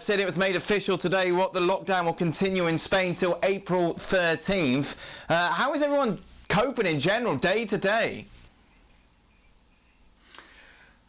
Said it was made official today what the lockdown will continue in Spain till April 13th. How is everyone coping in general, day to day?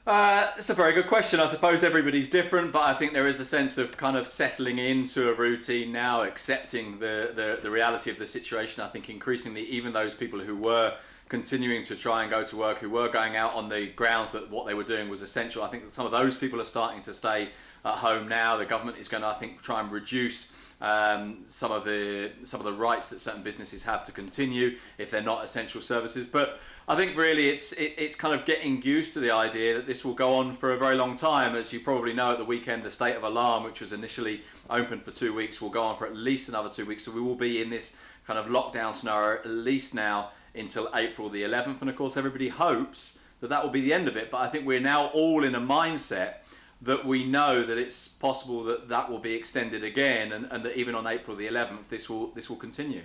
It's a very good question. I suppose everybody's different, but I think there is a sense of kind of settling into a routine now, accepting the reality of the situation. I think increasingly even those people who were continuing to try and go to work, who were going out on the grounds that what they were doing was essential, I think that some of those people are starting to stay at home now. The government is going to, I think, try and reduce some of the rights that certain businesses have to continue if they're not essential services. But I think really it's kind of getting used to the idea that this will go on for a very long time. As you probably know, at the weekend, the state of alarm, which was initially open for 2 weeks, will go on for at least another 2 weeks. So we will be in this kind of lockdown scenario at least now until April the 11th. And of course, everybody hopes that that will be the end of it. But I think we're now all in a mindset that we know that it's possible that that will be extended again, and that even on April the 11th, this will continue.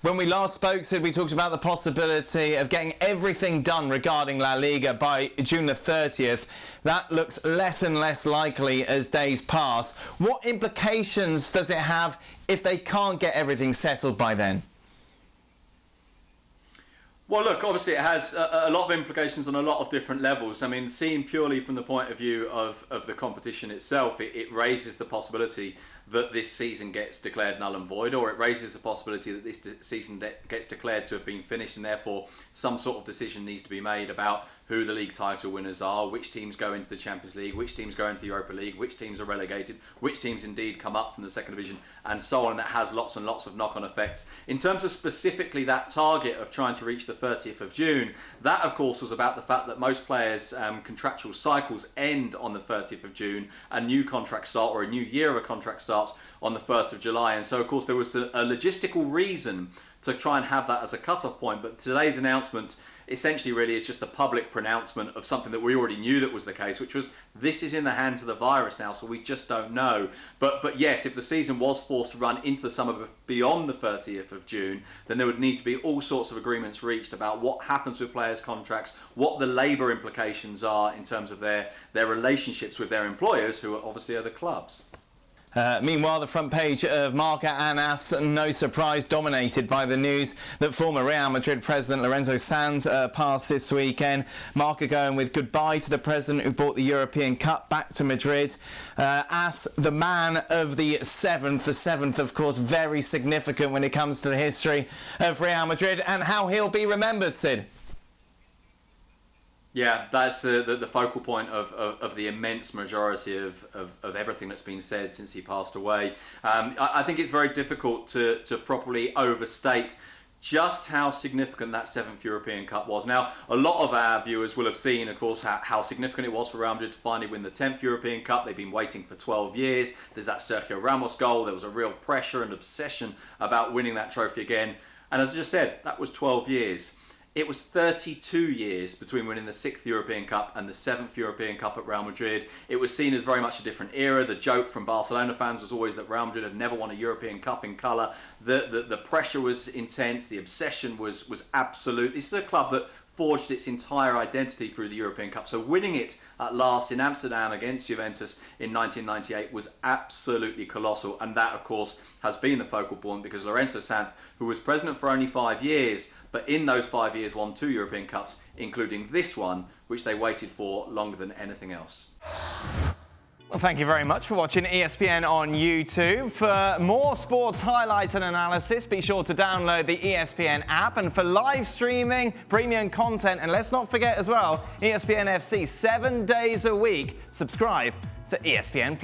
When we last spoke, Sid, we talked about the possibility of getting everything done regarding La Liga by June the 30th. That looks less and less likely as days pass. What implications does it have if they can't get everything settled by then? Well, look, obviously it has a lot of implications on a lot of different levels. I mean, seen purely from the point of view of the competition itself, it raises the possibility that this season gets declared null and void, or it raises the possibility that this season gets declared to have been finished, and therefore some sort of decision needs to be made about who the league title winners are, which teams go into the Champions League, which teams go into the Europa League, which teams are relegated, which teams indeed come up from the second division, and so on. And that has lots and lots of knock-on effects. In terms of specifically that target of trying to reach the 30th of June, that of course was about the fact that most players' contractual cycles end on the 30th of June, a new contract start, or a new year of a contract starts on the 1st of July. And so of course there was a logistical reason to try and have that as a cut-off point. But today's announcement essentially really is just a public pronouncement of something that we already knew that was the case, which was this is in the hands of the virus now, so we just don't know. But yes, if the season was forced to run into the summer beyond the 30th of June, then there would need to be all sorts of agreements reached about what happens with players' contracts, what the labour implications are in terms of their relationships with their employers, who obviously are the clubs. Meanwhile, the front page of Marca and AS, no surprise, dominated by the news that former Real Madrid president Lorenzo Sanz passed this weekend. Marca going with goodbye to the president who brought the European Cup back to Madrid. AS, the man of the seventh, of course, very significant when it comes to the history of Real Madrid and how he'll be remembered, Sid. Yeah, that's the focal point of the immense majority of everything that's been said since he passed away. I think it's very difficult to properly overstate just how significant that 7th European Cup was. Now, a lot of our viewers will have seen, of course, how significant it was for Real Madrid to finally win the 10th European Cup. They've been waiting for 12 years. There's that Sergio Ramos goal. There was a real pressure and obsession about winning that trophy again. And as I just said, that was 12 years. It was 32 years between winning the 6th European Cup and the 7th European Cup at Real Madrid. It was seen as very much a different era. The joke from Barcelona fans was always that Real Madrid had never won a European Cup in colour. The pressure was intense. The obsession was absolute. This is a club that forged its entire identity through the European Cup. So winning it at last in Amsterdam against Juventus in 1998 was absolutely colossal. And that, of course, has been the focal point because Lorenzo Sanz, who was president for only 5 years, but in those 5 years won 2 European Cups, including this one, which they waited for longer than anything else. Well, thank you very much for watching ESPN on YouTube. For more sports highlights and analysis, be sure to download the ESPN app. And for live streaming, premium content, and let's not forget as well, ESPN FC 7 days a week. Subscribe to ESPN+.